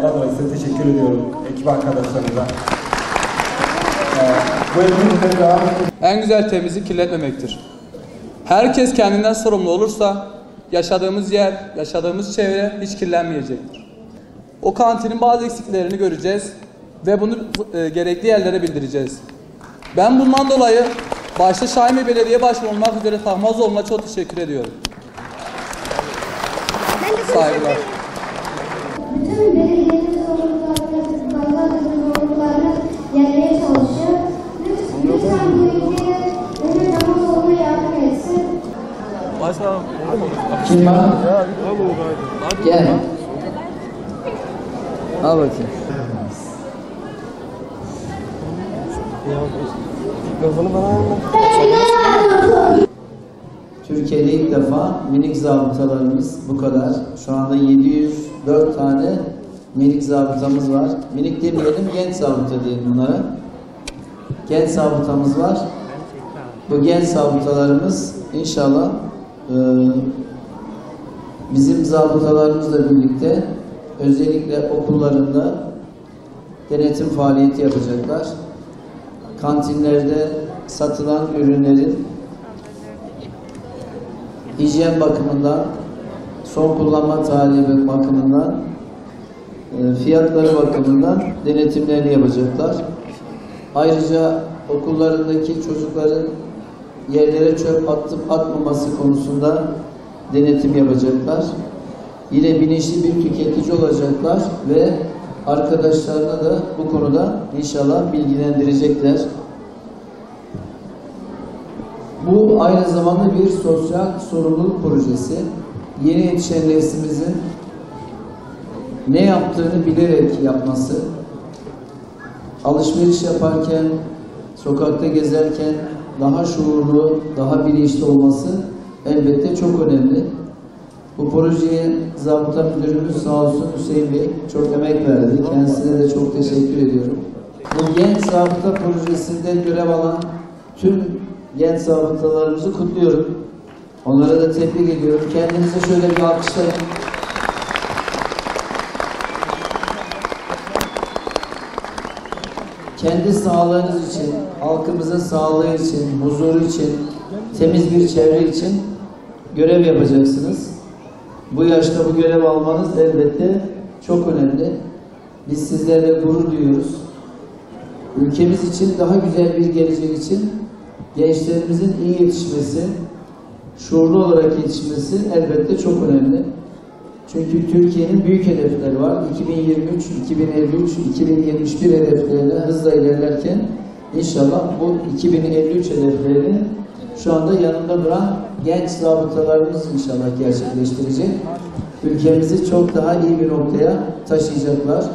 Ondan dolayı size teşekkür ediyorum ekip arkadaşlarımıza. Bu etkinlikte devam edin. En güzel temizlik kirletmemektir. Herkes kendinden sorumlu olursa yaşadığımız yer, yaşadığımız çevre hiç kirlenmeyecektir. O kantinin bazı eksiklerini göreceğiz ve bunu gerekli yerlere bildireceğiz. Ben bundan dolayı başta Şahinbey Belediye Başkanı olmak üzere Tahmazoğlu'na çok teşekkür ediyorum. Saygılar. Bütün belediyenin zorluklarını yenmeye çalışıyor. Lütfen bu ülkeye Ömür Namazoğlu'na yardım etsin. Kim var? Gel. Al bakayım. Türkiye'de ilk defa minik zabıtalarımız bu kadar. Şu anda 704 tane minik zabıtamız var. Minik demeyelim, genç zabıta diyelim bunlara. Genç zabıtamız var. Bu genç zabıtalarımız inşallah bizim zabıtalarımızla birlikte özellikle okullarında denetim faaliyeti yapacaklar. Kantinlerde satılan ürünlerin hijyen bakımından, son kullanma tarihi bakımından, fiyatları bakımından denetimlerini yapacaklar. Ayrıca okullarındaki çocukların yerlere çöp atıp atmaması konusunda denetim yapacaklar. Yine bilinçli bir tüketici olacaklar ve arkadaşlarına da bu konuda inşallah bilgilendirecekler. Bu aynı zamanda bir sosyal sorumluluk projesi. Yeni yetişen neslimizin ne yaptığını bilerek yapması, alışveriş yaparken, sokakta gezerken daha şuurlu, daha bilinçli olması elbette çok önemli. Bu projeye zabıta müdürümüz sağ olsun Hüseyin Bey çok emek verdi. Kendisine de çok teşekkür ediyorum. Bu genç zabıta projesinde görev alan tüm genç zabıtalarımızı kutluyorum. Onlara da tebrik ediyorum. Kendinize şöyle bir alkışlayın. Kendi sağlığınız için, halkımızın sağlığı için, huzuru için, temiz bir çevre için görev yapacaksınız. Bu yaşta bu görev almanız elbette çok önemli. Biz sizlerle gurur duyuyoruz. Ülkemiz için, daha güzel bir gelecek için gençlerimizin iyi yetişmesi, şuurlu olarak yetişmesi elbette çok önemli. Çünkü Türkiye'nin büyük hedefleri var. 2023, 2053, 2071 hedeflerine hızla ilerlerken inşallah bu 2053 hedeflerini şu anda yanında duran genç zabıtalarımız inşallah gerçekleştirecek. Ülkemizi çok daha iyi bir noktaya taşıyacaklar.